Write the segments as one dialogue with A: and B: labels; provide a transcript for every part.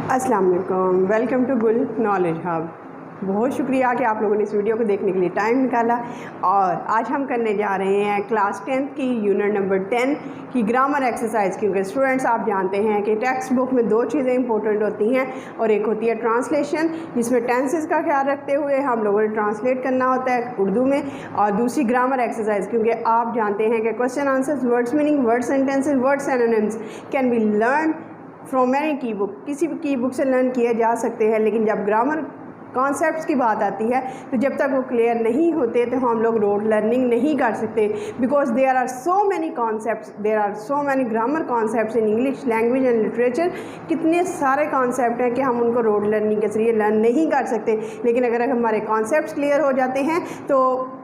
A: अस्सलाम वालेकुम, welcome to गुल नॉलेज हब। बहुत शुक्रिया कि आप लोगों ने इस वीडियो को देखने के लिए टाइम निकाला। और आज हम करने जा रहे हैं क्लास 10th की यूनिट नंबर 10 की ग्रामर एक्सरसाइज। क्योंकि स्टूडेंट्स आप जानते हैं कि टेक्स्ट बुक में दो चीज़ें इंपॉर्टेंट होती हैं, और एक होती है ट्रांसलेशन, जिसमें टेंसेस का ख्याल रखते हुए हम लोगों ने ट्रांसलेट करना होता है उर्दू में, और दूसरी ग्रामर एक्सरसाइज। क्योंकि आप जानते हैं कि question answers, words meaning, word sentences, word synonyms can be learn from any की बुक, किसी भी की बुक से लर्न किए जा सकते हैं। लेकिन जब ग्रामर कॉन्सेप्ट्स की बात आती है तो जब तक वो क्लियर नहीं होते तो हम लोग रोड लर्निंग नहीं कर सकते। Because there are so many concepts, there are so many grammar concepts in English language and literature. कितने सारे कॉन्सेप्ट हैं कि हम उनको रोड लर्निंग के जरिए लर्न नहीं कर सकते। लेकिन अगर हमारे कॉन्सेप्ट्स क्लियर हो जाते हैं तो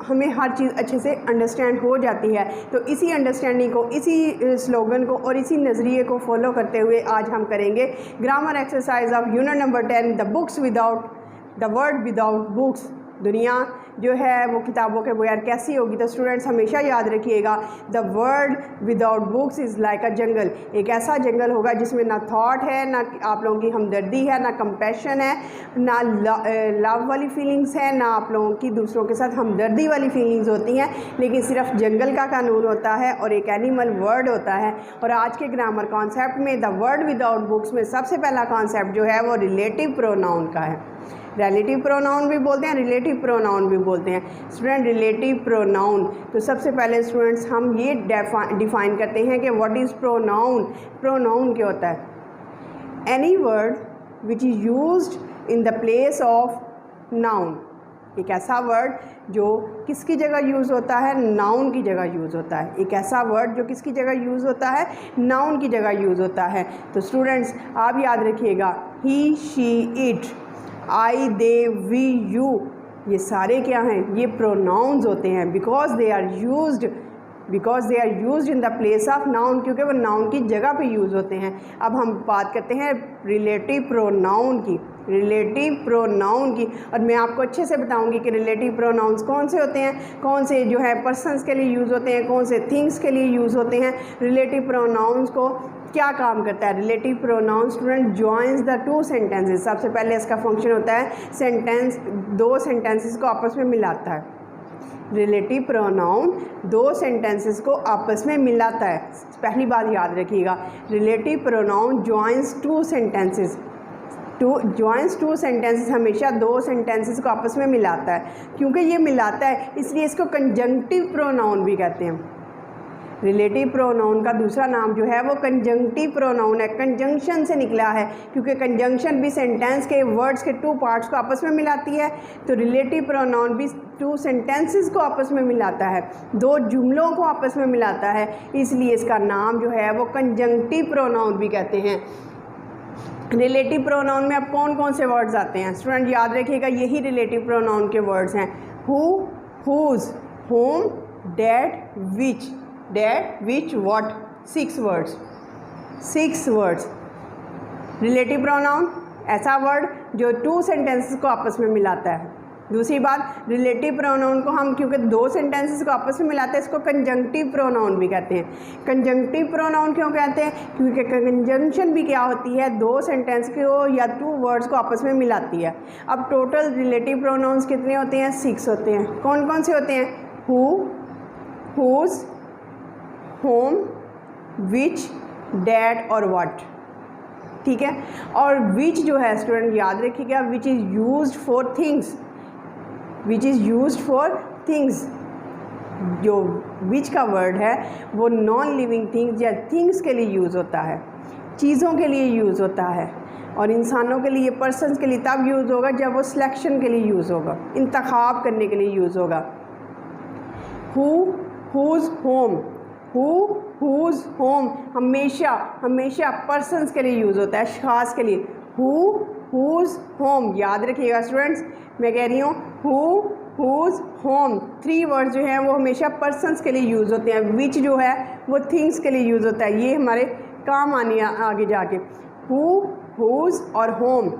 A: हमें हर चीज़ अच्छे से अंडरस्टैंड हो जाती है। तो इसी अंडरस्टैंडिंग को, इसी स्लोगन को और इसी नज़रिए को फॉलो करते हुए आज हम करेंगे grammar exercise of unit number 10, the books without the world without books. दुनिया जो है वो किताबों के बगैर कैसी होगी। तो स्टूडेंट्स हमेशा याद रखिएगा, the world without books is like a jungle. एक ऐसा जंगल होगा जिसमें ना थॉट है, ना आप लोगों की हमदर्दी है, ना कंपैशन है, ना लव वाली फीलिंग्स है, ना आप लोगों की दूसरों के साथ हमदर्दी वाली फीलिंग्स होती हैं। लेकिन सिर्फ जंगल का कानून होता है और एक एनिमल वर्ड होता है। और आज के ग्रामर कॉन्सेप्ट में द वर्ल्ड विदाउट बुक्स में सबसे पहला कॉन्सेप्ट जो है वो रिलेटिव प्रोनाउन का है। रिलेटिव प्रोनाउन भी बोलते हैं, रिलेटिव प्रोनाउन भी बोलते हैं। स्टूडेंट, रिलेटिव प्रोनाउन, तो सबसे पहले स्टूडेंट्स हम ये डिफाइन करते हैं कि व्हाट इज़ प्रोनाउन। प्रोनाउन क्या होता है? Any word which is used in the place of noun. एक ऐसा वर्ड जो किसकी जगह यूज़ होता है? नाउन की जगह यूज़ होता है। एक ऐसा वर्ड जो किसकी जगह यूज़ होता है? नाउन की जगह यूज़ होता है। तो स्टूडेंट्स आप याद रखिएगा, he, she, it, I, they, we, you, ये सारे क्या हैं? ये प्रोनाउंस होते हैं। Because they are used in the place of noun, क्योंकि वो नाउन की जगह पे यूज़ होते हैं। अब हम बात करते हैं रिलेटिव प्रोनाउन की। रिलेटिव प्रोनाउन की, और मैं आपको अच्छे से बताऊंगी कि रिलेटिव प्रोनाउंस कौन से होते हैं, कौन से जो है पर्सन्स के लिए यूज़ होते हैं, कौन से थिंग्स के लिए यूज़ होते हैं। रिलेटिव प्रोनाउंस को क्या काम करता है? Relative pronoun student joins the two sentences. सबसे पहले इसका फंक्शन होता है सेंटेंस, दो सेंटेंसेस को आपस में मिलाता है। रिलेटिव प्रोनाउन दो सेंटेंसेस को आपस में मिलाता है। पहली बात याद रखिएगा, relative pronoun joins two sentences. Joins two sentences हमेशा दो सेंटेंसेस को आपस में मिलाता है। क्योंकि ये मिलाता है इसलिए इसको कंजंक्टिव प्रोनाउन भी कहते हैं। रिलेटिव प्रोनाउन का दूसरा नाम जो है वो कंजंक्टिव प्रोनाउन है। कंजंक्शन से निकला है, क्योंकि कंजंक्शन भी सेंटेंस के वर्ड्स के टू पार्ट्स को आपस में मिलाती है। तो रिलेटिव प्रोनाउन भी टू सेंटेंसेस को आपस में मिलाता है, दो जुमलों को आपस में मिलाता है। इसलिए इसका नाम जो है वो कंजंक्टिव प्रोनाउन भी कहते हैं। रिलेटिव प्रोनाउन में अब कौन कौन से वर्ड्स आते हैं? स्टूडेंट याद रखिएगा, यही रिलेटिव प्रोनाउन के वर्ड्स हैं। Who, whose, whom, that, which. That, which, what, 6 words. 6 words. Relative pronoun ऐसा वर्ड जो टू सेंटेंसेस को आपस में मिलाता है। दूसरी बात, रिलेटिव प्रोनाउन को हम क्योंकि दो सेंटेंसेस को आपस में मिलाते हैं इसको कंजंक्टिव प्रोनाउन भी कहते हैं। कंजंक्टिव प्रोनाउन क्यों कहते हैं? क्योंकि कंजंक्शन भी क्या होती है? दो सेंटेंस को या टू वर्ड्स को आपस में मिलाती है। अब टोटल रिलेटिव प्रोनाउंस कितने होते हैं? 6 होते हैं। कौन कौन से होते हैं? Who, whose, whom, which, that और व्हाट। ठीक है। और विच जो है स्टूडेंट याद रखिएगा, which is used for things. Which is used for things. जो विच का वर्ड है वो नॉन लिविंग थिंग्स या थिंग्स के लिए यूज़ होता है, चीज़ों के लिए यूज़ होता है। और इंसानों के लिए, पर्सन्स के लिए तब यूज़ होगा जब वो सिलेक्शन के लिए यूज़ होगा, इंतखाब करने के लिए यूज़ होगा। Who, whose, whom. Who, whose, whom हमेशा पर्सन्स के लिए यूज़ होता है, अशख़ास के लिए। Who, whose, whom. याद रखिएगा स्टूडेंट्स, मैं कह रही हूँ हु, हुज, होम, 3 वर्ड जो हैं वो हमेशा पर्सन्स के लिए यूज़ होते हैं। विच जो है वो थिंग्स के लिए यूज़ होता है। ये हमारे काम आने आगे जाके। हु, हुज और होम।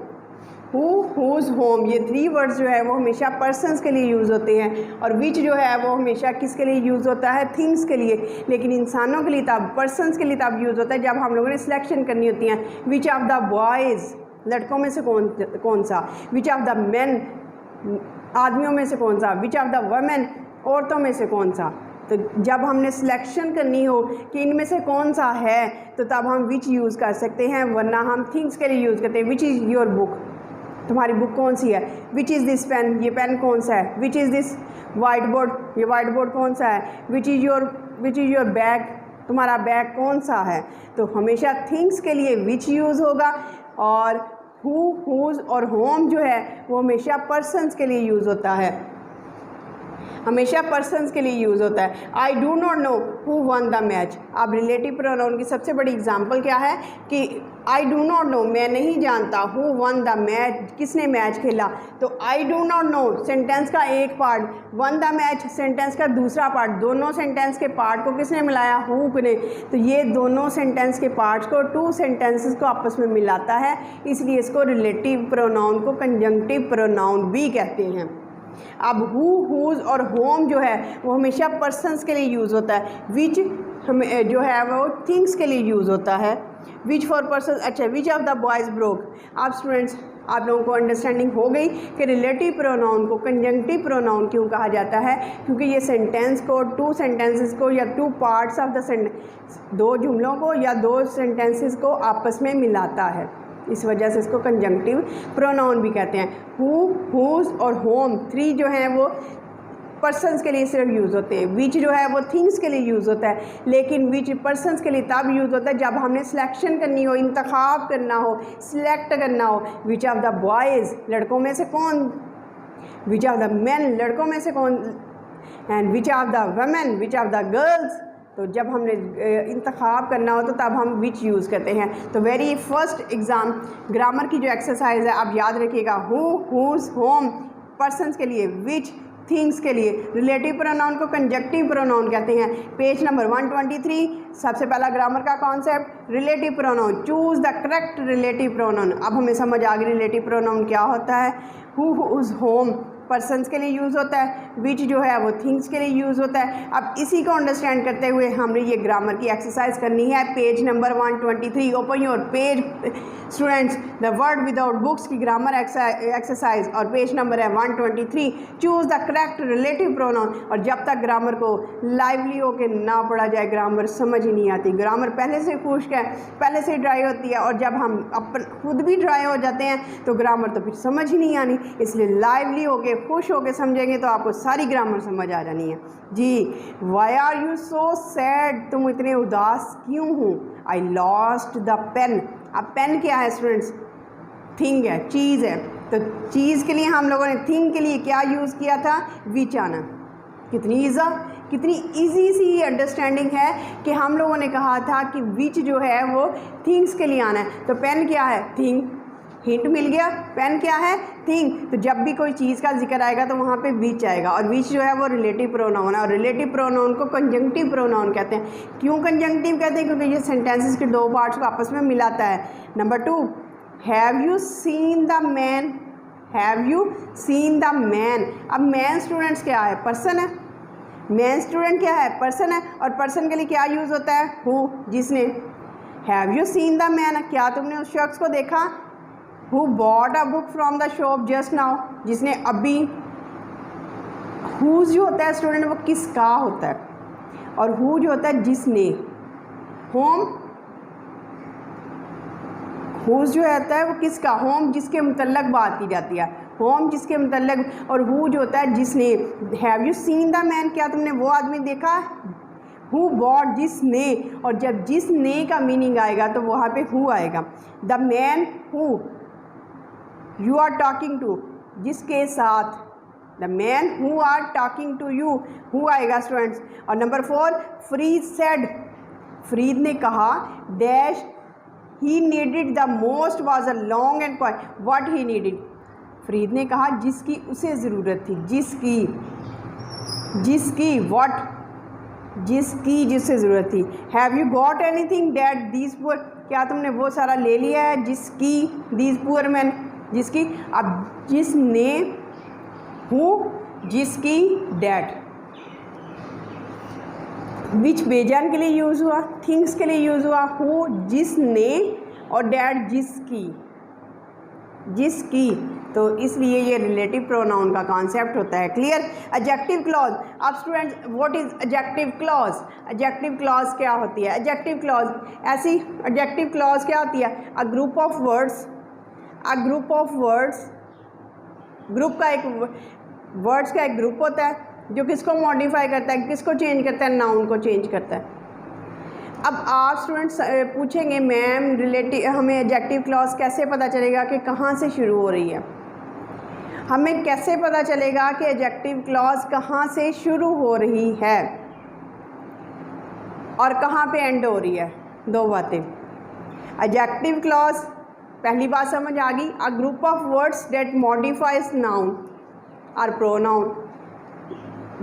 A: हु, हुज, होम, ये 3 वर्ड्स जो है वो हमेशा पर्सन्स के लिए यूज़ होते हैं। और विच जो है वो हमेशा किसके लिए यूज़ होता है? थिंग्स के लिए। लेकिन इंसानों के लिए तब, पर्सन्स के लिए तब यूज़ होता है जब हम लोगों ने सिलेक्शन करनी होती है। विच ऑफ द बॉयज़ लड़कों में से कौन सा, विच ऑफ द मेन आदमियों में से कौन सा, विच ऑफ द वमेन औरतों में से कौन सा। तो जब हमने सिलेक्शन करनी हो कि इनमें से कौन सा है तो तब हम विच यूज़ कर सकते हैं, वरना हम थिंग्स के लिए यूज़ करते हैं। विच इज़ योर बुक, तुम्हारी बुक कौन सी है। विच इज़ दिस पेन, ये पेन कौन सा है। Which is this white board, ये वाइट बोर्ड कौन सा है। विच इज़ योर बैग, तुम्हारा बैग कौन सा है। तो हमेशा थिंग्स के लिए विच यूज़ होगा, और हु, हुज और होम जो है वो हमेशा पर्सन्स के लिए यूज़ होता है, हमेशा पर्सन्स के लिए यूज़ होता है। I do not know who one the match. अब रिलेटिव प्रोनाउन की सबसे बड़ी एग्जांपल क्या है कि आई डू नॉट नो, मैं नहीं जानता, हु वन द मैच, किसने मैच खेला। तो I do not know sentence का एक part, one the match sentence का दूसरा पार्ट, दोनों सेंटेंस के पार्ट को किसने मिलाया, हु ने। तो ये दोनों सेंटेंस के पार्ट्स को, टू सेंटेंसेस को आपस में मिलाता है, इसलिए इसको रिलेटिव प्रोनाउन को कंजंक्टिव प्रोनाउन भी कहते हैं। अब हु, हुज और होम जो है वो हमेशा पर्सन्स के लिए यूज़ होता है। विच हमें जो है वो थिंग्स के लिए यूज़ होता है। विच फॉर पर्सन, अच्छा which of the boys broke. अब स्टूडेंट्स आप लोगों को अंडरस्टैंडिंग हो गई कि रिलेटिव प्रोनाउन को कंजंक्टिव प्रोनाउन क्यों कहा जाता है, क्योंकि ये सेंटेंस को, टू सेंटेंसेस को या two parts of the sentence, दो जुमलों को या दो सेंटेंसेस को आपस में मिलाता है, इस वजह से इसको कंजंक्टिव प्रोनाउन भी कहते हैं। हु, हुज और होम थ्री जो हैं वो पर्सन्स के लिए सिर्फ यूज़ होते हैं। विच जो है वो थिंग्स के लिए यूज़ होता है, लेकिन विच पर्सन्स के लिए तब यूज़ होता है जब हमने सिलेक्शन करनी हो, इंतखाब करना हो, सिलेक्ट करना हो। विच ऑफ द बॉयज़, लड़कों में से कौन, विच ऑफ द मेन, लड़कों में से कौन, and which of the women, which of the girls. तो जब हमने इंतखाब करना हो तो तब हम विच यूज़ करते हैं। तो वेरी फर्स्ट एग्ज़ाम ग्रामर की जो एक्सरसाइज है आप याद रखिएगा, हु, हुज, होम पर्सन्स के लिए, विच थिंग्स के लिए। रिलेटिव प्रोनाउन को कंजक्टिव प्रोनाउन कहते हैं। पेज नंबर 123, सबसे पहला ग्रामर का concept relative pronoun. Choose the correct relative pronoun. अब हमें समझ आ गई रिलेटिव प्रोनाउन क्या होता है। हु, हुज, होम पर्सन्स के लिए यूज़ होता है, विच जो है वो थिंग्स के लिए यूज़ होता है। अब इसी को अंडरस्टैंड करते हुए हमने ये ग्रामर की एक्सरसाइज करनी है। Page number 123, open your page students, the word without books की ग्रामर एक्सरसाइज, और पेज नंबर है 123। Choose the correct relative pronoun. और जब तक ग्रामर को लाइवली होके ना पढ़ा जाए ग्रामर समझ ही नहीं आती। ग्रामर पहले से खुश्क है, पहले से ड्राई होती है, और जब हम खुद भी ड्राई हो जाते हैं तो ग्रामर तो फिर समझ ही नहीं आनी। इसलिए लाइवली होके खुश होके समझेंगे तो आपको सारी ग्रामर समझ आ जानी है जी। Why are you so sad, तुम इतने उदास क्यों हो। I lost the pen. अब पेन क्या है स्टूडेंट्स, थिंग है, चीज़ है। तो चीज़ के लिए हम लोगों ने थिंग के लिए क्या यूज़ किया था, विच आना। कितनी ईजी सी अंडरस्टैंडिंग है कि हम लोगों ने कहा था कि विच जो है वो थिंग्स के लिए आना है। तो पेन क्या है, थिंग, हिंट मिल गया। पेन क्या है, थिंग। तो जब भी कोई चीज़ का जिक्र आएगा तो वहाँ पे विच आएगा, और विच जो है वो रिलेटिव प्रोनाउन है, और रिलेटिव प्रोनाउन को कंजंक्टिव प्रोनाउन कहते हैं। क्यों कंजंक्टिव कहते हैं, क्योंकि ये सेंटेंसेस के दो पार्ट्स को आपस में मिलाता है। Number 2, have you seen the man, have you seen the man. अब मैन स्टूडेंट्स क्या है, पर्सन है। मैन स्टूडेंट क्या है, पर्सन है, और पर्सन के लिए क्या यूज़ होता है, हु, जिसने। Have you seen the man, क्या तुमने उस शख्स को देखा। Who bought a book from the shop just now, जिसने अभी। whose जो होता है स्टूडेंट वो किसका होता है, और who जो होता है जिसने। home, whose जो होता है वो किसका, home जिसके मुतल्लक बात की जाती है, home जिसके मुतल्लक, और who जो होता है जिसने। have you seen the man, क्या तुमने वो आदमी देखा। who bought, जिसने, और जब जिसने का मीनिंग आएगा तो वहाँ पे who आएगा। the man who you are talking to, जिसके साथ। the man who are talking to you, who आएगा स्टूडेंट्स। और नंबर 4, फ्रीद said, फ्रीद ने कहा, dash he needed the most was a long and quiet, what he needed, फ्रीद ने कहा जिसकी उसे ज़रूरत थी, जिसकी what, जिसकी जिससे ज़रूरत थी। have you got anything that these poor, क्या तुमने वो सारा ले लिया है जिसकी, these poor men, जिसकी। अब जिसने, हु, जिसकी, डैट। विच बेजान के लिए यूज़ हुआ, थिंग्स के लिए यूज़ हुआ। हु जिसने, और डैट जिसकी। जिसकी, तो इसलिए ये रिलेटिव प्रोनाउन का कॉन्सेप्ट होता है। क्लियर। Adjective clause. अब students what is adjective clause? Adjective clause क्या होती है? एडजेक्टिव क्लॉज ऐसी, एडजेक्टिव क्लॉज क्या होती है? A group of words, a group of words, group का एक, वर्ड्स का एक ग्रुप होता है जो किसको मॉडिफाई करता है, किसको चेंज करता है? नाउन को चेंज करता है। अब आप स्टूडेंट्स पूछेंगे मैम रिलेटिव, हमें एडजेक्टिव क्लॉज कैसे पता चलेगा कि कहाँ से शुरू हो रही है? हमें कैसे पता चलेगा कि एडजेक्टिव क्लॉज कहाँ से शुरू हो रही है और कहाँ पे एंड हो रही है? दो बातें। एडजेक्टिव क्लॉज, पहली बात समझ आ गई, अ group of words that modifies noun और प्रोनाउन।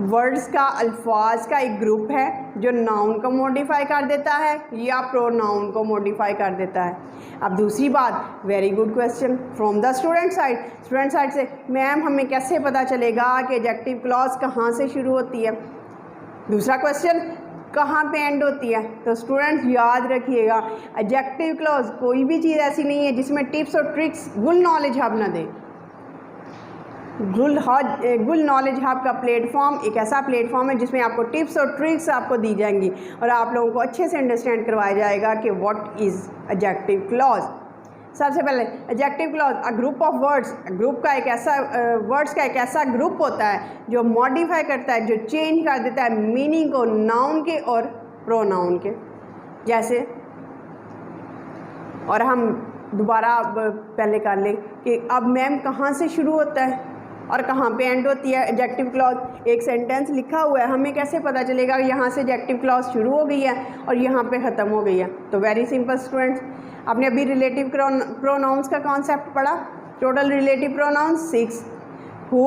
A: वर्ड्स का, अल्फाज का एक ग्रुप है जो नाउन को मॉडिफाई कर देता है या प्रोनाउन को मॉडिफाई कर देता है। अब दूसरी बात, very good question from the student side. Student side से मैम हमें कैसे पता चलेगा कि एडजेक्टिव क्लॉज कहाँ से शुरू होती है? दूसरा क्वेश्चन, कहाँ पे एंड होती है? तो स्टूडेंट्स याद रखिएगा, एडजेक्टिव क्लॉज कोई भी चीज़ ऐसी नहीं है जिसमें टिप्स और ट्रिक्स गुल नॉलेज हब ना दे। गुल नॉलेज हब का प्लेटफॉर्म एक ऐसा प्लेटफॉर्म है जिसमें आपको टिप्स और ट्रिक्स आपको दी जाएंगी और आप लोगों को अच्छे से अंडरस्टैंड करवाया जाएगा कि व्हाट इज़ एडजेक्टिव क्लॉज। सबसे पहले adjective clause, a group of words, group का एक ऐसा, वर्ड्स का एक ऐसा ग्रुप होता है जो मॉडिफाई करता है, जो चेंज कर देता है मीनिंग को नाउन के और प्रोनाउन के। जैसे, और हम दोबारा पहले कर लें कि अब मैम कहाँ से शुरू होता है और कहाँ पे एंड होती है एडजेक्टिव क्लॉज? एक सेंटेंस लिखा हुआ है, हमें कैसे पता चलेगा यहाँ से एडजेक्टिव क्लॉज शुरू हो गई है और यहाँ पे ख़त्म हो गई है? तो वेरी सिंपल स्टूडेंट्स, आपने अभी रिलेटिव प्रोनाउंस का कॉन्सेप्ट पढ़ा। Total relative pronouns 6, who,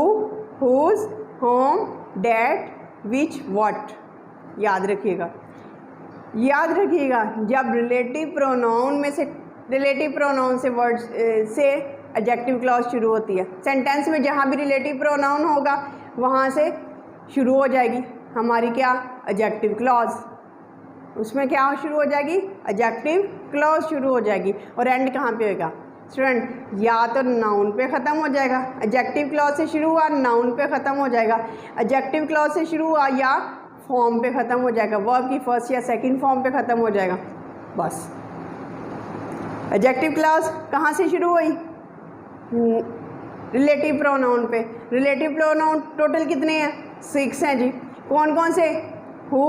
A: whose, whom, that, which, what. याद रखिएगा, याद रखिएगा, जब रिलेटिव प्रोनाउन में से, रिलेटिव प्रोनाउन से वर्ड्स से एडजेक्टिव क्लॉज शुरू होती है। सेंटेंस में जहाँ भी रिलेटिव प्रोनाउन होगा वहाँ से शुरू हो जाएगी हमारी क्या? Adjective clause. उसमें क्या शुरू हो जाएगी? एडजेक्टिव क्लॉज शुरू हो जाएगी। और एंड कहाँ पे होगा स्टूडेंट? या तो नाउन पे ख़त्म हो जाएगा, एडजेक्टिव क्लॉज से शुरू हुआ नाउन पे ख़त्म हो जाएगा, एडजेक्टिव क्लॉज से शुरू हुआ या फॉर्म पे ख़त्म हो जाएगा, वर्ब की फर्स्ट या सेकंड फॉर्म पे ख़त्म हो जाएगा। बस एडजेक्टिव क्लॉज कहाँ से शुरू हुई? रिलेटिव प्रोनाउन पे। रिलेटिव प्रोनाउन टोटल कितने हैं? 6 हैं जी। कौन कौन से? हु,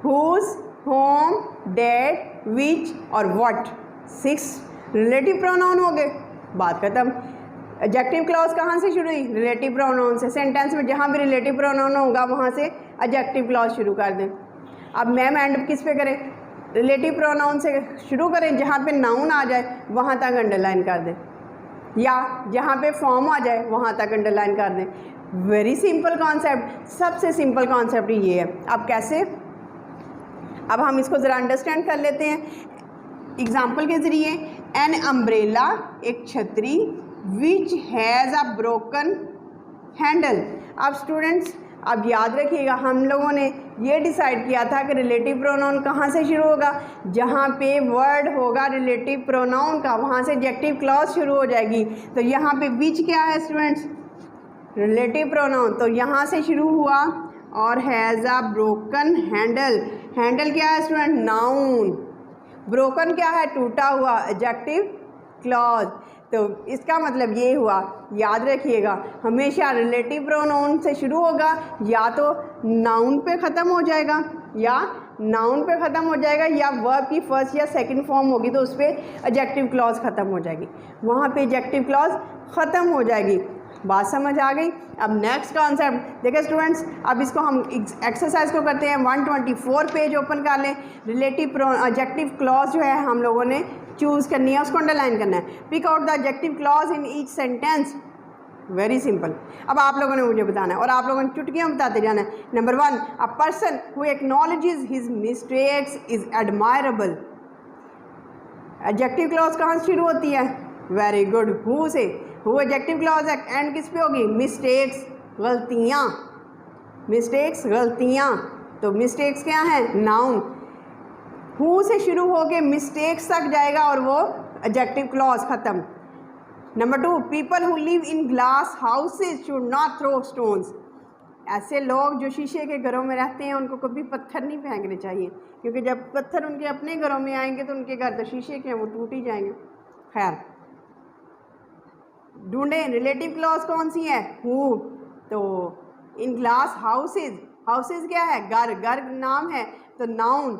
A: हुज, होम, डैट, विच और व्हाट। 6 रिलेटिव प्रोनाउन हो गए, बात खत्म। एडजेक्टिव क्लॉज कहाँ से शुरू हुई? रिलेटिव प्रोनाउन से। सेंटेंस में जहाँ भी रिलेटिव प्रोनाउन होगा वहाँ से एडजेक्टिव क्लॉज शुरू कर दें। अब मैम एंड किस पे करें? रिलेटिव प्रोनाउन से शुरू करें, जहाँ पे नाउन आ जाए वहाँ तक अंडरलाइन कर दें, या जहाँ पे फॉर्म आ जाए वहाँ तक अंडरलाइन कर दें। वेरी सिंपल कॉन्सेप्ट, सबसे सिंपल कॉन्सेप्ट ये है। अब कैसे? अब हम इसको ज़रा अंडरस्टैंड कर लेते हैं एग्जाम्पल के ज़रिए। एन अम्ब्रेला, एक छतरी, which has a broken handle. अब स्टूडेंट्स अब याद रखिएगा, हम लोगों ने ये डिसाइड किया था कि रिलेटिव प्रोनाउन कहाँ से शुरू होगा? जहाँ पे वर्ड होगा रिलेटिव प्रोनाउन का वहाँ से एडजेक्टिव क्लॉज शुरू हो जाएगी। तो यहाँ पे विच क्या है स्टूडेंट्स? रिलेटिव प्रोनाउन, तो यहाँ से शुरू हुआ और has a broken handle. Handle क्या है स्टूडेंट? नाउन। ब्रोकन क्या है? टूटा हुआ, एडजेक्टिव क्लॉज। तो इसका मतलब ये हुआ, याद रखिएगा हमेशा रिलेटिव प्रोनाउन से शुरू होगा, या तो नाउन पे ख़त्म हो जाएगा, या नाउन पे ख़त्म हो जाएगा, या वर्ब की फर्स्ट या सेकंड फॉर्म होगी तो उस पर एडजेक्टिव क्लॉज ख़त्म हो जाएगी, वहाँ पे एडजेक्टिव क्लॉज ख़त्म हो जाएगी। बात समझ आ गई? अब नेक्स्ट कॉन्सेप्ट देखिए स्टूडेंट्स, अब इसको हम एक्सरसाइज को करते हैं। 124 पेज ओपन कर लें। रिलेटिव एडजेक्टिव क्लॉज जो है हम लोगों ने चूज़ करनी है, उसको अंडरलाइन करना है। Pick out the adjective clause in each sentence. Very simple. अब आप लोगों ने मुझे बताना है और आप लोगों ने चुटकियाँ बताते जाना है। Number 1, a person who acknowledges his mistakes is admirable. Adjective clause कहाँ से शुरू होती है? वेरी गुड, हु से। हु एडजेक्टिव क्लॉज है, एंड किस पे होगी? मिस्टेक्स, गलतियाँ। मिस्टेक्स, गलतियाँ, तो मिस्टेक्स क्या है? नाउन। हु से शुरू होके मिस्टेक्स तक जाएगा और वो एडजेक्टिव क्लॉज ख़त्म। Number 2, people who live in glass houses should not throw stones. ऐसे लोग जो शीशे के घरों में रहते हैं उनको कभी पत्थर नहीं फेंकने चाहिए, क्योंकि जब पत्थर उनके अपने घरों में आएंगे तो उनके घर तो शीशे के हैं, वो टूट ही जाएंगे। खैर, ढूंढें रिलेटिव क्लॉज कौन सी है, हु। तो इन ग्लास हाउसेज, हाउसेज क्या है, घर, घर नाम है तो नाउन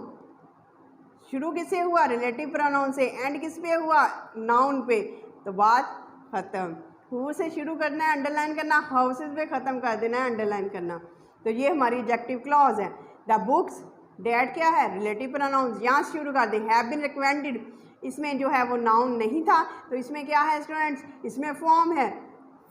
A: शुरू किससे हुआ, रिलेटिव प्रोनाउन से, एंड किस पे हुआ, नाउन पे, तो बात खत्म। हु से शुरू करना है, अंडरलाइन करना, हाउसेज पे ख़त्म कर देना है, अंडरलाइन करना। तो ये हमारी एडजेक्टिव क्लॉज है। द बुक्स, डैट क्या है, रिलेटिव प्रोनाउंस, यहाँ से शुरू कर दें। हैव बीन रिकमेंडेड, इसमें जो है वो नाउन नहीं था, तो इसमें क्या है स्टूडेंट्स, इसमें फॉर्म है,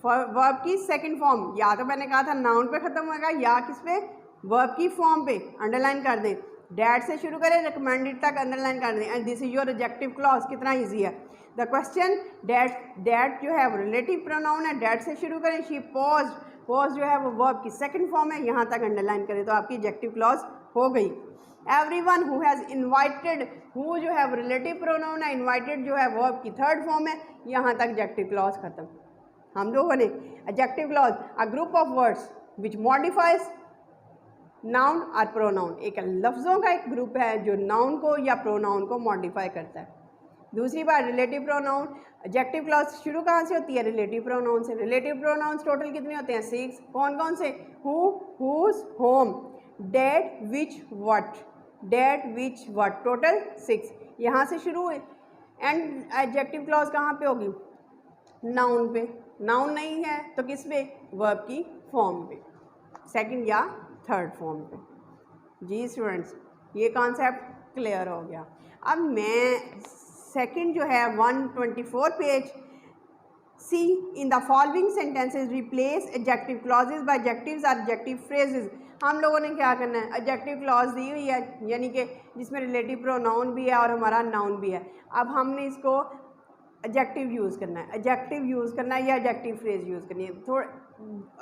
A: वर्ब की सेकंड फॉर्म। या तो मैंने कहा था नाउन पे ख़त्म होगा, या किस पे, वर्ब की फॉर्म पे, अंडरलाइन कर दें। डैट से शुरू करें, रिकमेंडेड तक अंडरलाइन कर दें, and this is your adjective clause. कितना ईजी है। द क्वेश्चन, डैट जो है वो रिलेटिव प्रोनाउन है, डैट से शुरू करें। शी पॉज, पॉज जो है वो वर्ब की सेकंड फॉर्म है, यहाँ तक अंडरलाइन करें तो आपकी एडजेक्टिव क्लॉज हो गई। Everyone who has invited, who जो है वो रिलेटिव प्रोनाउन है, इन्वाइटेड जो है वर्ब की थर्ड फॉर्म है, यहाँ तक एडजेक्टिव क्लॉज खत्म। हम लोगों ने adjective clause, a group of words which modifies noun और प्रोनाउन, एक लफ्ज़ों का एक ग्रुप है जो नाउन को या प्रोनाउन को मॉडिफाई करता है। दूसरी बात, रिलेटिव प्रोनाउन, एडजेक्टिव क्लॉज शुरू कहाँ से होती है, रिलेटिव प्रोनाउन से। रिलेटिव प्रोनाउंस टोटल कितने होते हैं, 6। कौन कौन से, who, whose, whom, that, which, what, that, which, what, total 6। यहाँ से शुरू हुए, एंड एडजेक्टिव क्लॉज कहाँ पे होगी, नाउन पे। नाउन नहीं है तो किस पे, वर्ब की फॉर्म पे, सेकंड या थर्ड फॉर्म पे। जी स्टूडेंट्स, ये कॉन्सेप्ट क्लियर हो गया। अब मैं सेकंड जो है 124 page, see in the following sentences replace adjective clauses by adjectives और एडजेक्टिव फ्रेजेस। हम लोगों ने क्या करना है, एडजेक्टिव क्लॉज दी हुई है, यानी कि जिसमें रिलेटिव प्रोनाउन भी है और हमारा नाउन भी है। अब हमने इसको एडजेक्टिव यूज़ करना है, एडजेक्टिव यूज़ करना है या एडजेक्टिव फ्रेज यूज़ करनी है। थोड़ा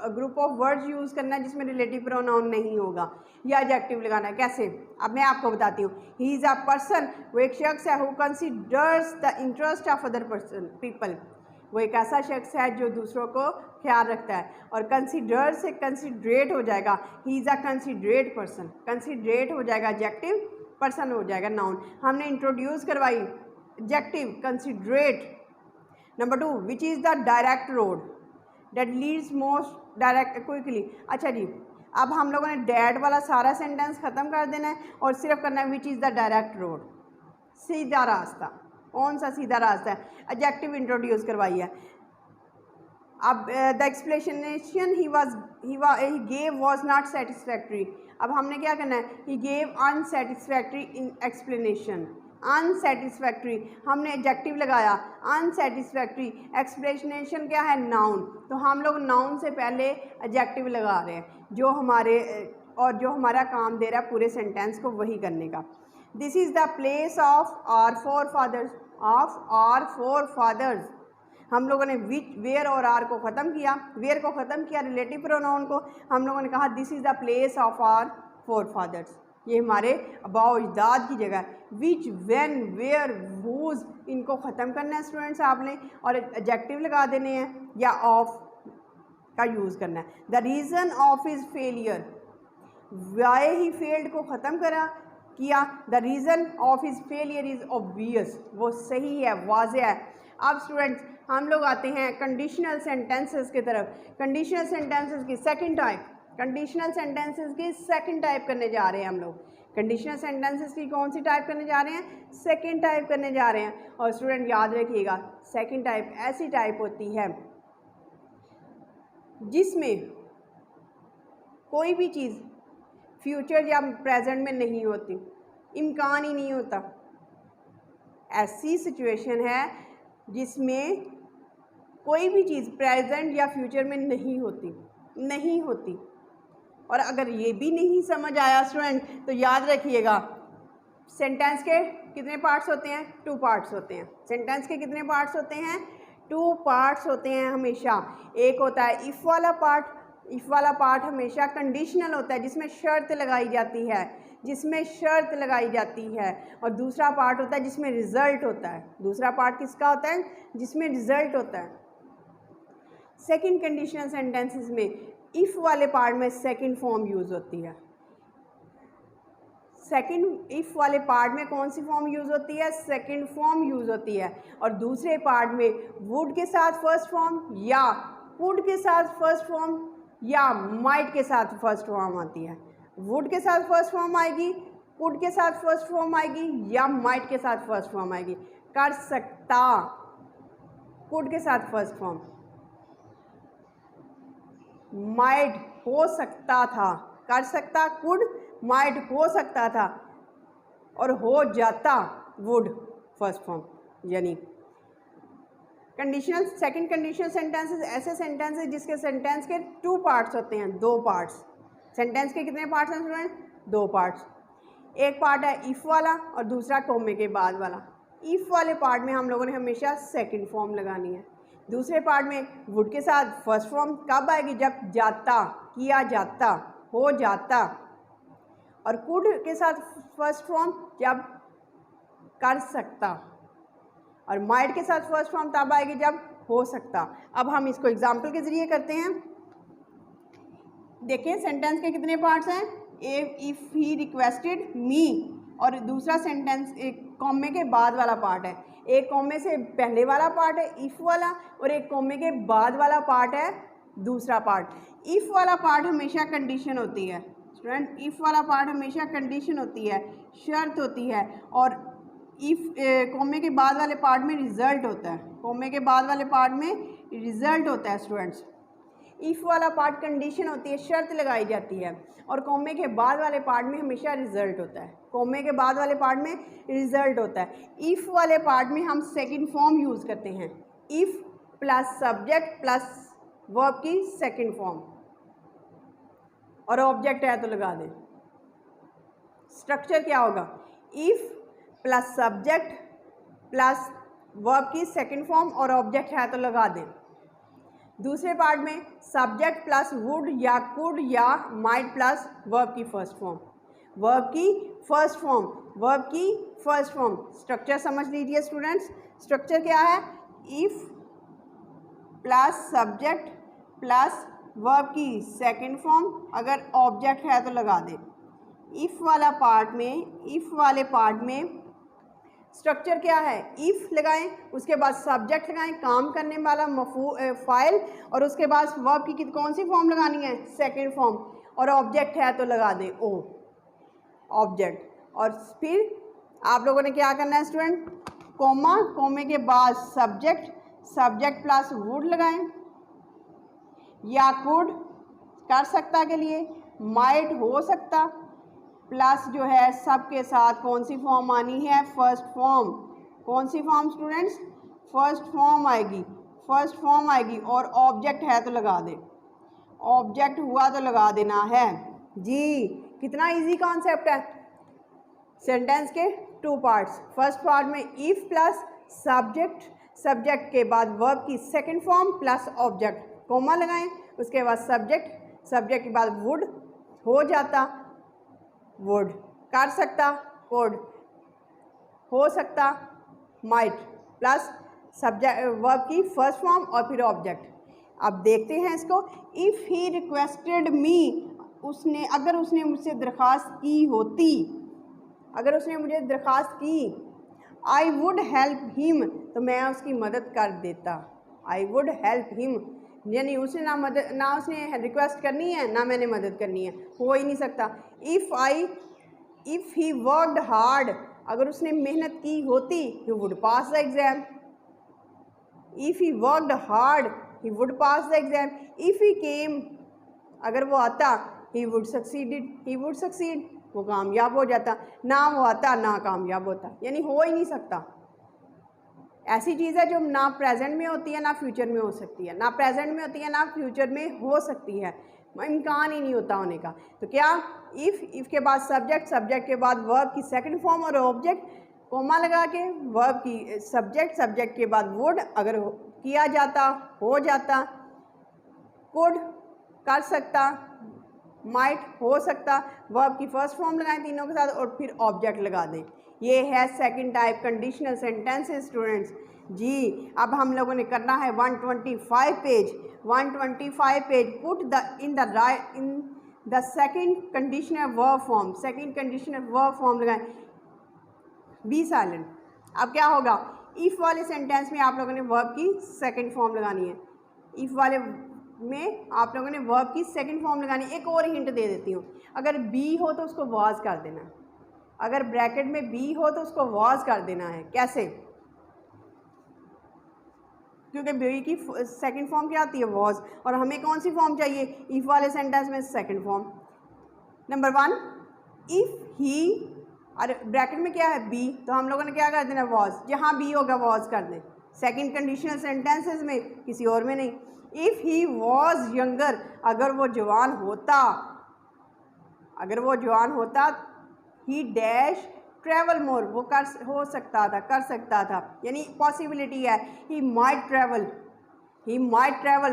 A: ग्रुप ऑफ वर्ड्स यूज़ करना है जिसमें रिलेटिव प्रोनाउन नहीं होगा, या एडजेक्टिव लगाना है। कैसे, अब मैं आपको बताती हूँ। ही इज़ अ पर्सन, वो एक शख्स है, who considers the interest of other person people, वो एक ऐसा शख्स है जो दूसरों को ख्याल रखता है। और कंसिडर से कंसिडरेट हो जाएगा, he is a considerate person, considerate हो जाएगा एडजेक्टिव, पर्सन हो जाएगा नाउन। हमने इंट्रोड्यूस करवाई adjective considerate. Number 2, which is the direct road that leads most direct quickly. अच्छा जी, अब हम लोगों ने डैट वाला सारा सेंटेंस ख़त्म कर देना है और सिर्फ करना है which is the direct road, सीधा रास्ता। कौन सा सीधा रास्ता है, एडजेक्टिव इंट्रोड्यूस करवाई है। अब the explanation he gave was not satisfactory. अब हमने क्या करना है, he gave unsatisfactory in explanation, unsatisfactory हमने एडजेक्टिव लगाया, अनसेटिस्फैक्ट्री, एक्सप्लेनेशन क्या है, नाउन, तो हम लोग नाउन से पहले एडजेक्टिव लगा रहे हैं जो हमारे और जो हमारा काम दे रहा है पूरे सेंटेंस को वही करने का। This is the place of our forefathers, of our forefathers. हम लोगों ने विच, वेयर और आर को ख़त्म किया, वेयर को ख़त्म किया, रिलेटिव प्रोनाउन को हम लोगों ने कहा this is the place of our forefathers, ये हमारे अबाव अजदाद की जगह है। विच, व्हेन, वेयर, हुज, इनको ख़त्म करना है स्टूडेंट्स आपने, और एडजेक्टिव लगा देने हैं या ऑफ का यूज़ करना है। The reason of his failure, why he failed को ख़त्म किया। The reason of his failure is obvious, वो सही है, वाज़ेह है। अब स्टूडेंट्स हम लोग आते हैं कंडीशनल सेंटेंसेस की तरफ। कंडीशनल सेंटेंसेस की सेकंड टाइप, कंडीशनल सेंटेंसेस की सेकंड टाइप करने जा रहे हैं हम लोग। कंडीशनल सेंटेंसेस की कौन सी टाइप करने जा रहे हैं, सेकंड टाइप करने जा रहे हैं। और स्टूडेंट याद रखिएगा, सेकंड टाइप ऐसी टाइप होती है जिसमें कोई भी चीज़ फ्यूचर या प्रेजेंट में नहीं होती, इम्कान ही नहीं होता। ऐसी सिचुएशन है जिसमें कोई भी चीज़ प्रेजेंट या फ्यूचर में नहीं होती। और अगर ये भी नहीं समझ आया स्टूडेंट तो याद रखिएगा, सेंटेंस के कितने पार्ट्स होते हैं, 2 पार्ट्स होते हैं। सेंटेंस के कितने पार्ट्स होते हैं, 2 पार्ट्स होते हैं हमेशा। एक होता है इफ़ वाला पार्ट, इफ़ वाला पार्ट हमेशा कंडीशनल होता है जिसमें शर्त लगाई जाती है, और दूसरा पार्ट होता है जिसमें रिज़ल्ट होता है। दूसरा पार्ट किसका होता है, जिसमें रिज़ल्ट होता है। सेकंड कंडीशनल सेंटेंसेस में इफ़ वाले पार्ट में सेकंड फॉर्म यूज़ होती है। सेकंड इफ़ वाले पार्ट में कौन सी फॉर्म यूज़ होती है? सेकंड फॉर्म यूज़ होती है। और दूसरे पार्ट में वुड के साथ फर्स्ट फॉर्म या कुड के साथ फर्स्ट फॉर्म या माइट के साथ फर्स्ट फॉर्म आती है। वुड के साथ फर्स्ट फॉर्म आएगी, कुड के साथ फर्स्ट फॉर्म आएगी या माइट के साथ फर्स्ट फॉर्म आएगी। कर सकता कुड के साथ फर्स्ट फॉर्म, माइट हो सकता था, कर सकता कुड, माइट हो सकता था और हो जाता वुड फर्स्ट फॉर्म। यानी कंडीशनल सेकंड कंडीशनल सेंटेंसेस ऐसे सेंटेंसेस जिसके सेंटेंस के टू पार्ट्स होते हैं, दो पार्ट्स। सेंटेंस के कितने पार्ट्स हैं स्टूडेंट? दो पार्ट्स। एक पार्ट है इफ़ वाला और दूसरा कॉमे के बाद वाला। इफ़ वाले पार्ट में हम लोगों ने हमेशा सेकंड फॉर्म लगानी है। दूसरे पार्ट में वुड के साथ फर्स्ट फॉर्म कब आएगी? जब जाता, किया जाता, हो जाता। और कुड के साथ फर्स्ट फॉर्म जब कर सकता। और माइट के साथ फर्स्ट फॉर्म तब आएगी जब हो सकता। अब हम इसको एग्जाम्पल के ज़रिए करते हैं। देखिए सेंटेंस के कितने पार्ट्स हैं? इफ़ ही रिक्वेस्टेड मी, और दूसरा सेंटेंस एक कॉमे के बाद वाला पार्ट है। एक कॉमे से पहले वाला पार्ट है इफ़ वाला और एक कॉमे के बाद वाला पार्ट है दूसरा पार्ट। इफ़ वाला पार्ट हमेशा कंडीशन होती है स्टूडेंट, इफ़ वाला पार्ट हमेशा कंडीशन होती है, शर्त होती है। और इफ़ कॉमे के बाद वाले पार्ट में रिज़ल्ट होता है, कॉमे के बाद वाले पार्ट में रिज़ल्ट होता है स्टूडेंट्स। इफ़ वाला पार्ट कंडीशन होती है, शर्त लगाई जाती है, और कॉमे के बाद वाले पार्ट में हमेशा रिज़ल्ट होता है। कॉमे के बाद वाले पार्ट में रिज़ल्ट होता है। इफ़ वाले पार्ट में हम सेकंड फॉर्म यूज़ करते हैं, if plus subject plus verb की सेकंड फॉर्म, और ऑब्जेक्ट है तो लगा दें। स्ट्रक्चर क्या होगा? If plus subject plus verb की सेकंड फॉर्म और ऑब्जेक्ट है तो लगा दें। दूसरे पार्ट में सब्जेक्ट प्लस वुड या कुड या माइट प्लस वर्ब की फर्स्ट फॉर्म, वर्ब की फर्स्ट फॉर्म, वर्ब की फर्स्ट फॉर्म। स्ट्रक्चर समझ लीजिए स्टूडेंट्स। स्ट्रक्चर क्या है? If plus subject plus verb की सेकंड फॉर्म, अगर ऑब्जेक्ट है तो लगा दें। इफ़ वाला पार्ट में, इफ़ वाले पार्ट में स्ट्रक्चर क्या है? इफ़ लगाएं, उसके बाद सब्जेक्ट लगाएं, काम करने वाला फाइल, और उसके बाद वर्ब की कौन सी फॉर्म लगानी है? सेकंड फॉर्म, और ऑब्जेक्ट है तो लगा दें ओ, ऑब्जेक्ट। और फिर आप लोगों ने क्या करना है स्टूडेंट? कॉमा, कॉमे के बाद सब्जेक्ट, सब्जेक्ट प्लस वुड लगाएं, या कुड कर सकता के लिए, माइट हो सकता, प्लस जो है सबके साथ कौन सी फॉर्म आनी है? First form. कौन सी फॉर्म स्टूडेंट्स? फर्स्ट फॉर्म आएगी, फर्स्ट फॉर्म आएगी, और ऑब्जेक्ट है तो लगा दें। ऑब्जेक्ट हुआ तो लगा देना है जी। कितना इजी कॉन्सेप्ट है। सेंटेंस के टू पार्ट्स। फर्स्ट पार्ट में इफ़ प्लस सब्जेक्ट, सब्जेक्ट के बाद वर्ब की second form plus object, comma लगाएं, उसके बाद सब्जेक्ट, सब्जेक्ट के बाद वुड, हो जाता वुड, कर सकता कुड, हो सकता माइट, प्लस सब्जेक्ट वर्ब की फर्स्ट फॉर्म और फिर ऑब्जेक्ट। अब देखते हैं इसको। इफ़ ही रिक्वेस्टेड मी, उसने, अगर उसने मुझसे दरख्वास्त की होती, अगर उसने मुझे दरख्वास्त की, आई वुड हेल्प हिम, तो मैं उसकी मदद कर देता। आई वुड हेल्प हिम, यानी उसने ना मदद, ना उसने रिक्वेस्ट करनी है ना मैंने मदद करनी है, हो ही नहीं सकता। इफ़ ही वर्कड हार्ड, अगर उसने मेहनत की होती, he would pass the exam. If he worked hard, he would pass the exam. If he came, अगर वो आता, he would succeeded, he would succeed, वो कामयाब हो जाता। ना वो आता ना कामयाब होता, यानी हो ही नहीं सकता। ऐसी चीज़ है जो ना प्रेजेंट में होती है ना फ्यूचर में हो सकती है, ना प्रेजेंट में होती है ना फ्यूचर में हो सकती है, इम्कान ही नहीं होता होने का। तो क्या? इफ़ के बाद सब्जेक्ट, सब्जेक्ट के बाद वर्ब की सेकंड फॉर्म और ऑब्जेक्ट, कोमा लगा के वर्ब की सब्जेक्ट, सब्जेक्ट के बाद वुड, अगर किया जाता, हो जाता, कुड कर सकता, माइट हो सकता, वर्ब की फर्स्ट फॉर्म लगाएं तीनों के साथ और फिर ऑब्जेक्ट लगा दें। ये है second type conditional sentences students. जी, अब हम लोगों ने करना है 125 page. Put the second conditional verb form लगाएं, बी साइलेंट। अब क्या होगा, इफ़ वाले सेंटेंस में आप लोगों ने वर्ब की सेकंड फॉर्म लगानी है। इफ़ वाले में आप लोगों ने वर्ब की सेकंड फॉर्म लगानी है। एक और हिंट दे देती हूँ, अगर बी हो तो उसको वाज कर देना है। अगर ब्रैकेट में बी हो तो उसको वाज कर देना है। कैसे? क्योंकि बी की सेकंड फॉर्म क्या आती है, वाज, और हमें कौन सी फॉर्म चाहिए इफ़ वाले सेंटेंस में, second form. Number 1, if he, और ब्रैकेट में क्या है, बी, तो हम लोगों ने क्या कर देना, वाज। जहाँ बी होगा वाज कर दें, सेकंड कंडीशनल सेंटेंसेस में, किसी और में नहीं। इफ़ ही वाज यंगर, अगर वो जवान होता, ही डैश ट्रैवल मोर, वो कर सकता था, यानी पॉसिबिलिटी है। ही माइट ट्रैवल,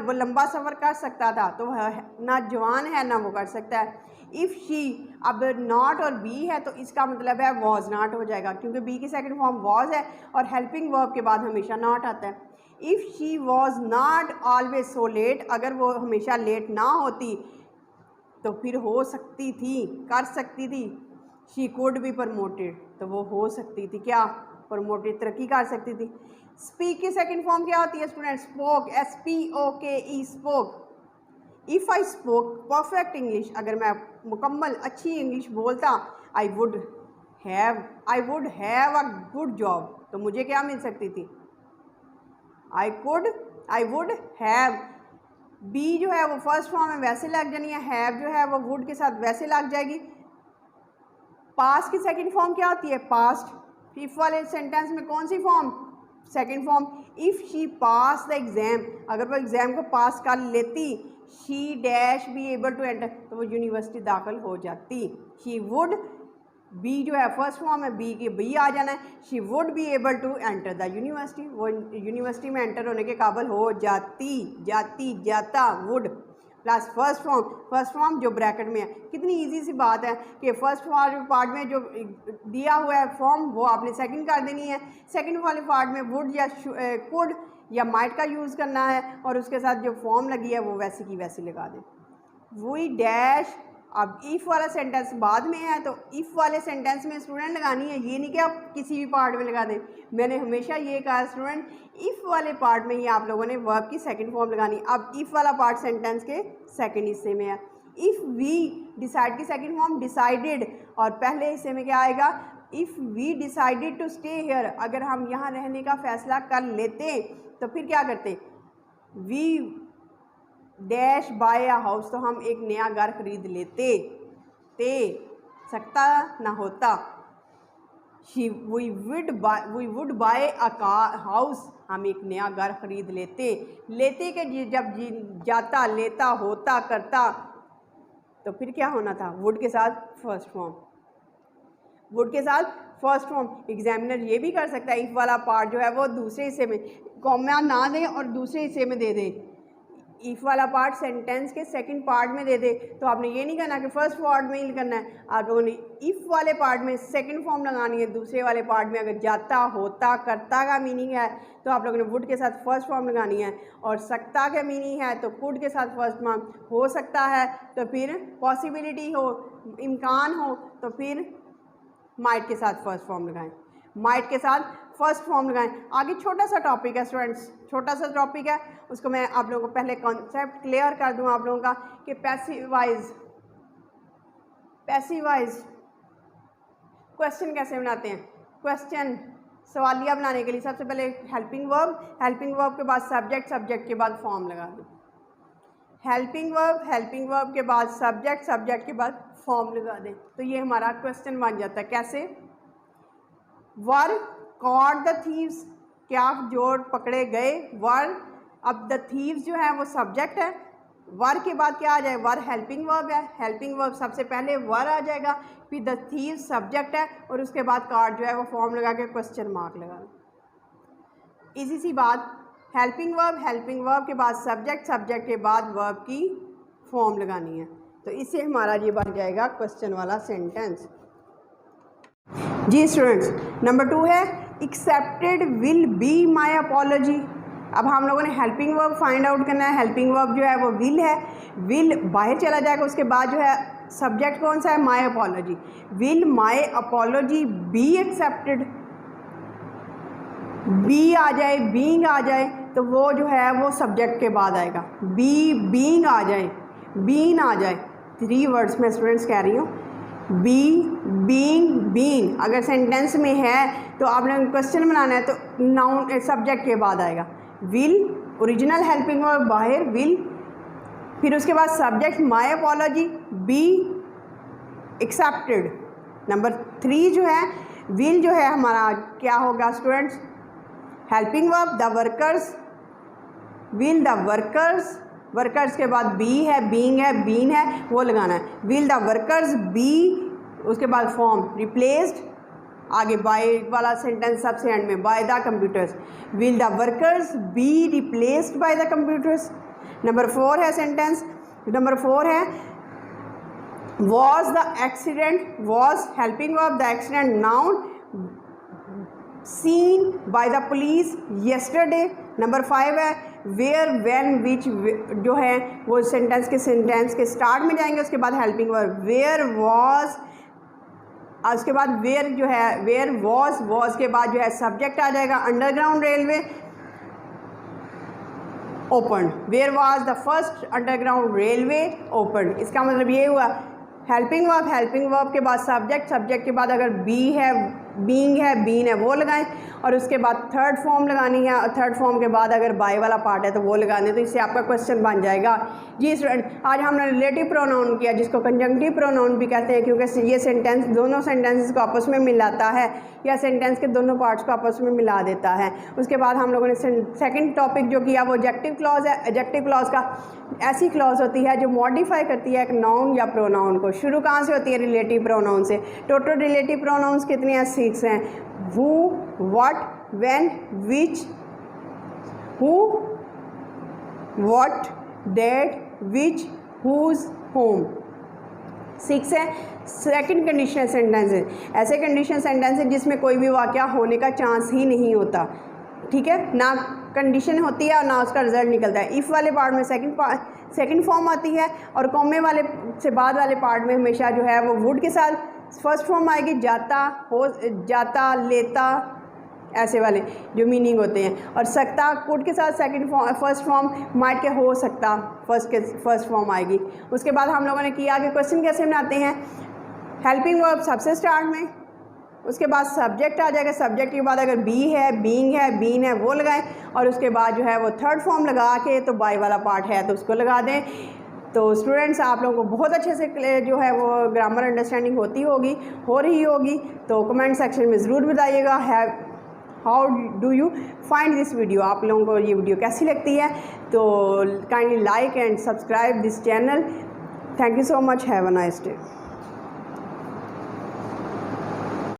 A: वो लंबा सफ़र कर सकता था, तो ना जवान है ना वो कर सकता है। इफ़ शी, अब नॉट और बी है तो इसका मतलब है वॉज नॉट हो जाएगा, क्योंकि बी की सेकंड फॉर्म वॉज है और हेल्पिंग वर्ब के बाद हमेशा नॉट आता है। If she was not always so let, अगर वो हमेशा लेट ना होती तो फिर हो सकती थी, कर सकती थी। शी कुड बी प्रमोटेड, तो वो हो सकती थी क्या, प्रमोटेड, तरक्की कर सकती थी। स्पीक की सेकंड फॉर्म क्या होती है student, spoke, SPOKE, spoke. If I spoke perfect English, अगर मैं मुकम्मल अच्छी इंग्लिश बोलता, I would have a good job, तो मुझे क्या मिल सकती थी, आई वुड हैव। बी जो है वो फर्स्ट फॉर्म में वैसे लग जानी है, हैव जो है वो वुड के साथ वैसे लग जाएगी। पास्ट की सेकंड फॉर्म क्या होती है, पास्ट। इफ वाले सेंटेंस में कौन सी form, second form. If she pass the exam, अगर वो एग्ज़ाम को पास कर लेती, she dash be able to enter, तो वो यूनिवर्सिटी दाखिल हो जाती। शी वुड, बी जो है फर्स्ट फॉर्म है, बी के बी आ जाना है, she would be able to enter the university, वो यूनिवर्सिटी में एंटर होने के काबिल हो जाता, वुड प्लस फर्स्ट फॉर्म जो ब्रैकेट में है। कितनी इजी सी बात है कि फर्स्ट पार्ट में जो दिया हुआ है फॉर्म वो आपने सेकंड कर देनी है, सेकंड वाले पार्ट में वुड या कुड या माइट का यूज़ करना है, और उसके साथ जो फॉर्म लगी है वो वैसी की वैसी लगा दें। वही डैश। अब इफ़ वाला सेंटेंस बाद में है, तो इफ़ वाले सेंटेंस में स्टूडेंट लगानी है, ये नहीं कि आप किसी भी पार्ट में लगा दें। मैंने हमेशा ये कहा स्टूडेंट, इफ़ वाले पार्ट में ही आप लोगों ने वर्ब की सेकंड फॉर्म लगानी। अब इफ़ वाला पार्ट सेंटेंस के सेकंड हिस्से में है। इफ़ वी, डिसाइड की सेकंड फॉर्म डिसाइडेड, और पहले हिस्से में क्या आएगा, if we decided to stay here, अगर हम यहाँ रहने का फैसला कर लेते तो फिर क्या करते, we dash buy a house, तो हम एक नया घर खरीद लेते, सकता ना होता। We would buy a house, हम एक नया घर खरीद लेते के जब जाता, लेता, होता, करता, तो फिर क्या होना था, वुड के साथ फर्स्ट फॉर्म। एग्जामिनर ये भी कर सकता है, इफ़ वाला पार्ट जो है वो दूसरे हिस्से में कॉमा ना दें और दूसरे हिस्से में दे दें। इफ़ वाला पार्ट सेंटेंस के सेकंड पार्ट में दे दे, तो आपने ये नहीं करना कि फर्स्ट पार्ट में ही करना है, आप लोगों ने इफ़ वाले पार्ट में सेकंड फॉर्म लगानी है। दूसरे वाले पार्ट में अगर जाता, होता, करता का मीनिंग है तो आप लोगों ने वुड के साथ फर्स्ट फॉर्म लगानी है, और सकता का मीनिंग है तो कुड के साथ फर्स्ट फॉर्म, हो सकता है तो फिर पॉसिबिलिटी हो, इम्कान हो तो फिर माइट के साथ फर्स्ट फॉर्म लगाएं, माइट के साथ फर्स्ट फॉर्म लगाएं। आगे छोटा सा टॉपिक है स्टूडेंट्स, छोटा सा टॉपिक है, उसको मैं आप लोगों को पहले कॉन्सेप्ट क्लियर कर दूं आप लोगों का कि पैसिवाइज क्वेश्चन कैसे बनाते हैं। क्वेश्चन सवालिया बनाने के लिए सबसे पहले हेल्पिंग वर्ब के बाद सब्जेक्ट के बाद फॉर्म लगा दें। हेल्पिंग वर्ब के बाद सब्जेक्ट के बाद फॉर्म लगा दें, तो ये हमारा क्वेश्चन बन जाता है। कैसे, वर कॉट द थीव्स, क्या जोड़ पकड़े गए, वर। अब द थीव्स जो है वो सब्जेक्ट है, वर के बाद क्या आ जाए, वर हेल्पिंग वर्ब है, हेल्पिंग वर्ब सबसे पहले वर आ जाएगा, फिर द थीव्स सब्जेक्ट है, और उसके बाद कार्ड जो है वो फॉर्म लगा के क्वेश्चन मार्क लगा। इसी सी बात, हेल्पिंग वर्ब के बाद सब्जेक्ट के बाद वर्ब की फॉर्म लगानी है, तो इससे हमारा ये बन जाएगा क्वेश्चन वाला सेंटेंस। जी स्टूडेंट्स, नंबर 2 है accepted will be my apology. अब हम लोगों ने हेल्पिंग वर्ब फाइंड आउट करना है। हेल्पिंग वर्ब जो है वो विल है, विल बाहर चला जाएगा, उसके बाद जो है सब्जेक्ट कौन सा है, my apology. Will my apology be accepted, be आ जाए, बीइंग आ जाए तो वो जो है वो सब्जेक्ट के बाद आएगा। बी बीइंग आ जाए, बीन आ जाए, 3 वर्ड्स में स्टूडेंट्स कह रही हूँ। बी बीइंग बीन अगर सेंटेंस में है तो आपने क्वेश्चन बनाना है तो नाउन सब्जेक्ट के बाद आएगा। विल ओरिजिनल हेल्पिंग वर्ब बाहर विल, फिर उसके बाद subject my apology, be accepted. Number 3 जो है विल जो है हमारा क्या होगा students, helping verb the workers, will the workers, workers के बाद बी है, बीइंग है, बीन है वो लगाना है। विल द वर्कर्स बी, उसके बाद फॉर्म रिप्लेस्ड, आगे बाय वाला सेंटेंस सबसे एंड में, by the computers. Will the workers be replaced by the computers. Number 4 है सेंटेंस, नंबर 4 है was the accident, was helping verb the accident noun seen by the police yesterday। Number 5 है where when विच, जो है वो sentence के start में जाएंगे, उसके बाद हेल्पिंग वर्ब वेयर वॉज, उसके बाद वेयर जो है वेयर वॉज के बाद जो है सब्जेक्ट आ जाएगा underground railway open, where was the first underground railway open. इसका मतलब ये हुआ हेल्पिंग वर्ब के बाद सब्जेक्ट के बाद अगर बी है, बीइंग है, बीन है वो लगाएं और उसके बाद थर्ड फॉर्म लगानी है और थर्ड फॉर्म के बाद अगर बाय वाला पार्ट है तो वो लगा दें, तो इससे आपका क्वेश्चन बन जाएगा। जी स्टूडेंट, आज हमने रिलेटिव प्रोनाउन किया जिसको कंजंक्टिव प्रोनाउन भी कहते हैं, क्योंकि ये सेंटेंस दोनों सेंटेंसेस को आपस में मिलाता है या सेंटेंस के दोनों पार्ट्स को आपस में मिला देता है। उसके बाद हम लोगों ने सेकेंड टॉपिक जो किया वो एडजेक्टिव क्लॉज है। एडजेक्टिव क्लॉज का ऐसी क्लॉज होती है जो मॉडिफाई करती है एक नाउन या प्रोनाउन को। शुरू कहाँ से होती है, रिलेटिव प्रोनाउन से। टोटल रिलेटिव प्रोनाउंस कितने हैं, 6 हैं। Who, what, when, which, who, what, that, which, whose, whom, 6 है। सेकंड कंडीशनल सेंटेंस है ऐसे कंडीशनल सेंटेंस है जिसमें कोई भी वाक़या होने का चांस ही नहीं होता, ठीक है, ना कंडीशन होती है और ना उसका रिजल्ट निकलता है। इफ़ वाले पार्ट में सेकंड फॉर्म आती है और कॉमे वाले से बाद वाले पार्ट में हमेशा जो है वो वुड के साथ फर्स्ट फॉर्म आएगी, जाता, हो, जाता, लेता, ऐसे वाले जो मीनिंग होते हैं। और सकता कुड के साथ फर्स्ट फॉर्म माइट के हो सकता फर्स्ट फॉर्म आएगी। उसके बाद हम लोगों ने किया कि क्वेश्चन कैसे बनाते हैं, हेल्पिंग वर्ब सबसे स्टार्ट में, उसके बाद सब्जेक्ट आ जाएगा, सब्जेक्ट के बाद अगर बी है, बीइंग है, बीन है वो लगाएं और उसके बाद जो है वो थर्ड फॉर्म लगा के तो बाय वाला पार्ट है तो उसको लगा दें। तो स्टूडेंट्स आप लोगों को बहुत अच्छे से जो है वो ग्रामर अंडरस्टैंडिंग हो रही होगी, तो कमेंट सेक्शन में ज़रूर बताइएगा how do you find this video, आप लोगों को ये वीडियो कैसी लगती है। तो kindly like and subscribe this channel. Thank you so much, have a nice day.